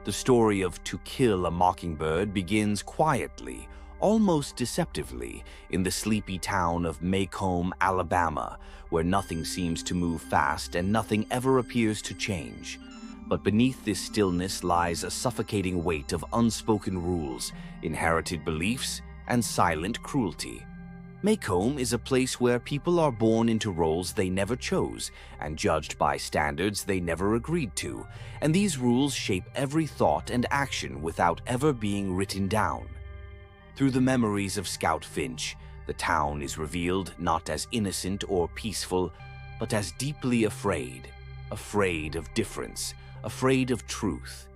The story of To Kill a Mockingbird begins quietly, almost deceptively, in the sleepy town of Maycomb, Alabama, where nothing seems to move fast and nothing ever appears to change. But beneath this stillness lies a suffocating weight of unspoken rules, inherited beliefs, and silent cruelty. Maycomb is a place where people are born into roles they never chose and judged by standards they never agreed to, and these rules shape every thought and action without ever being written down. Through the memories of Scout Finch, the town is revealed not as innocent or peaceful, but as deeply afraid of difference, afraid of truth,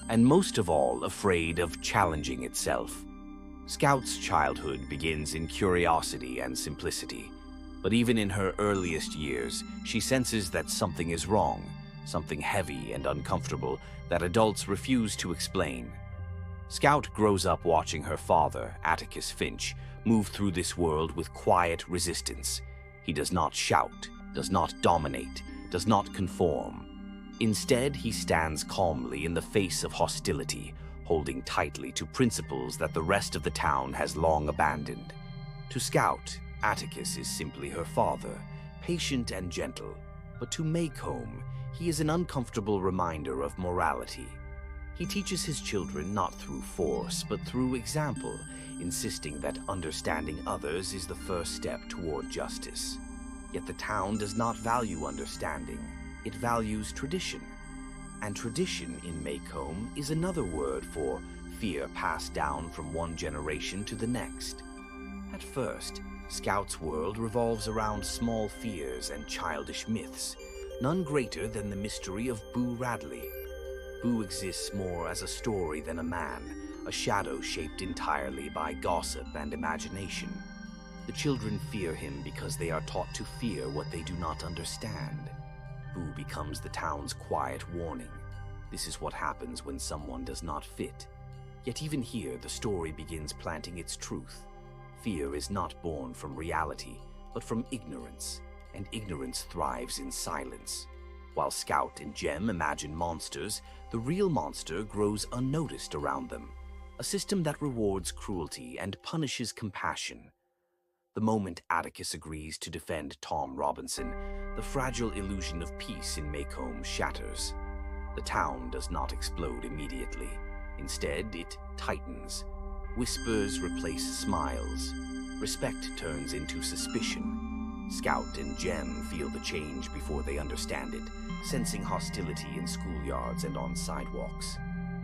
and most of all, afraid of challenging itself. Scout's childhood begins in curiosity and simplicity, but even in her earliest years, she senses that something is wrong, something heavy and uncomfortable that adults refuse to explain. Scout grows up watching her father, Atticus Finch, move through this world with quiet resistance. He does not shout, does not dominate, does not conform. Instead, he stands calmly in the face of hostility, holding tightly to principles that the rest of the town has long abandoned. To Scout, Atticus is simply her father, patient and gentle, but to Maycomb, he is an uncomfortable reminder of morality. He teaches his children not through force, but through example, insisting that understanding others is the first step toward justice. Yet the town does not value understanding, it values tradition. And tradition in Maycomb is another word for fear passed down from one generation to the next. At first, Scout's world revolves around small fears and childish myths, none greater than the mystery of Boo Radley. Boo exists more as a story than a man, a shadow shaped entirely by gossip and imagination. The children fear him because they are taught to fear what they do not understand. Boo becomes the town's quiet warning. This is what happens when someone does not fit. Yet even here, the story begins planting its truth. Fear is not born from reality, but from ignorance, and ignorance thrives in silence. While Scout and Jem imagine monsters, the real monster grows unnoticed around them, a system that rewards cruelty and punishes compassion. The moment Atticus agrees to defend Tom Robinson, the fragile illusion of peace in Maycomb shatters. The town does not explode immediately. Instead, it tightens. Whispers replace smiles. Respect turns into suspicion. Scout and Jem feel the change before they understand it, sensing hostility in schoolyards and on sidewalks.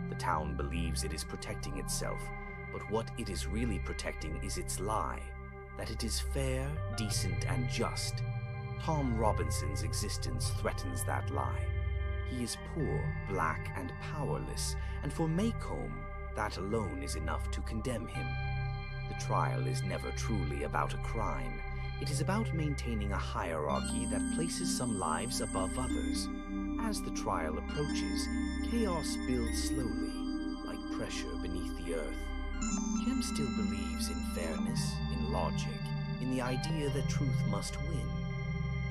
The town believes it is protecting itself, but what it is really protecting is its lie. That it is fair, decent, and just. Tom Robinson's existence threatens that lie. He is poor, black, and powerless, and for Maycomb, that alone is enough to condemn him. The trial is never truly about a crime. It is about maintaining a hierarchy that places some lives above others. As the trial approaches, chaos builds slowly, like pressure beneath the earth. Jem still believes in fairness, in logic, in the idea that truth must win.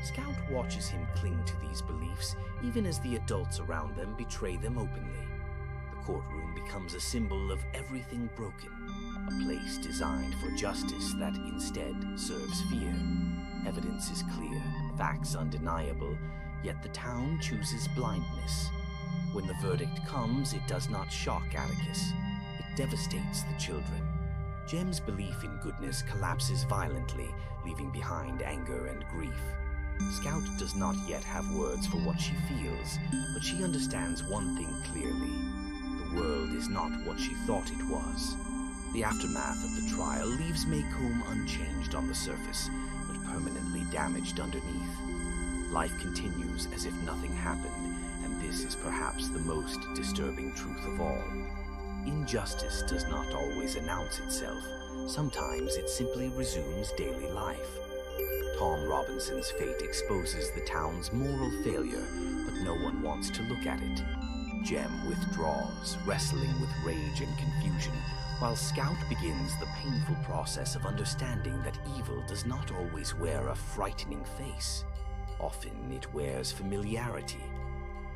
Scout watches him cling to these beliefs, even as the adults around them betray them openly. The courtroom becomes a symbol of everything broken, a place designed for justice that instead serves fear. Evidence is clear, facts undeniable, yet the town chooses blindness. When the verdict comes, it does not shock Atticus. It devastates the children. Jem's belief in goodness collapses violently, leaving behind anger and grief. Scout does not yet have words for what she feels, but she understands one thing clearly. The world is not what she thought it was. The aftermath of the trial leaves Maycomb unchanged on the surface, but permanently damaged underneath. Life continues as if nothing happened, and this is perhaps the most disturbing truth of all. Injustice does not always announce itself. Sometimes it simply resumes daily life. Tom Robinson's fate exposes the town's moral failure, but no one wants to look at it. Jem withdraws, wrestling with rage and confusion, while Scout begins the painful process of understanding that evil does not always wear a frightening face. Often it wears familiarity.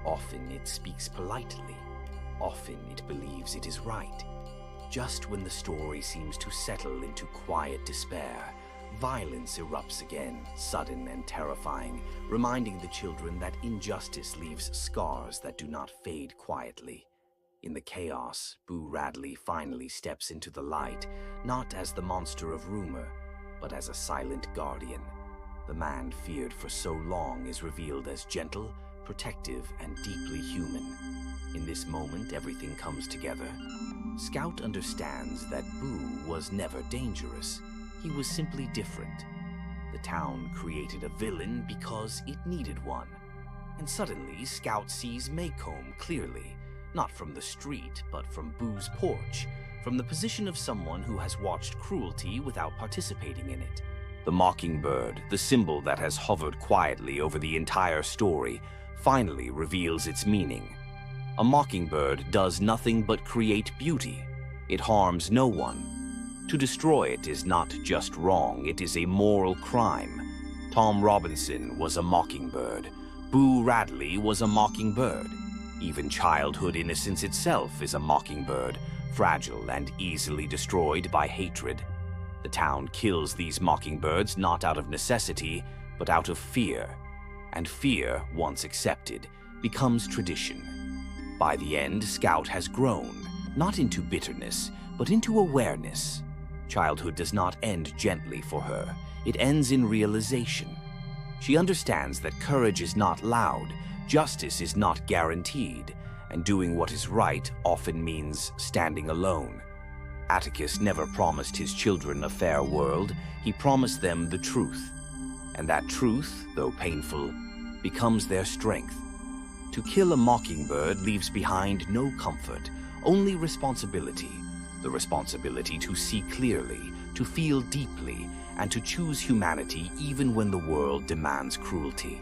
Often it speaks politely. Often it believes it is right. Just when the story seems to settle into quiet despair, violence erupts again, sudden and terrifying, reminding the children that injustice leaves scars that do not fade quietly. In the chaos, Boo Radley finally steps into the light, not as the monster of rumor, but as a silent guardian. The man feared for so long is revealed as gentle, protective, and deeply human. In this moment, everything comes together. Scout understands that Boo was never dangerous. He was simply different. The town created a villain because it needed one. And suddenly, Scout sees Maycomb clearly, not from the street, but from Boo's porch, from the position of someone who has watched cruelty without participating in it. The mockingbird, the symbol that has hovered quietly over the entire story, finally reveals its meaning. A mockingbird does nothing but create beauty. It harms no one. To destroy it is not just wrong, it is a moral crime. Tom Robinson was a mockingbird. Boo Radley was a mockingbird. Even childhood innocence itself is a mockingbird, fragile and easily destroyed by hatred. The town kills these mockingbirds not out of necessity, but out of fear. And fear, once accepted, becomes tradition. By the end, Scout has grown, not into bitterness, but into awareness. Childhood does not end gently for her. It ends in realization. She understands that courage is not loud, justice is not guaranteed, and doing what is right often means standing alone. Atticus never promised his children a fair world. He promised them the truth. And that truth, though painful, becomes their strength. To kill a mockingbird leaves behind no comfort, only responsibility. The responsibility to see clearly, to feel deeply, and to choose humanity even when the world demands cruelty.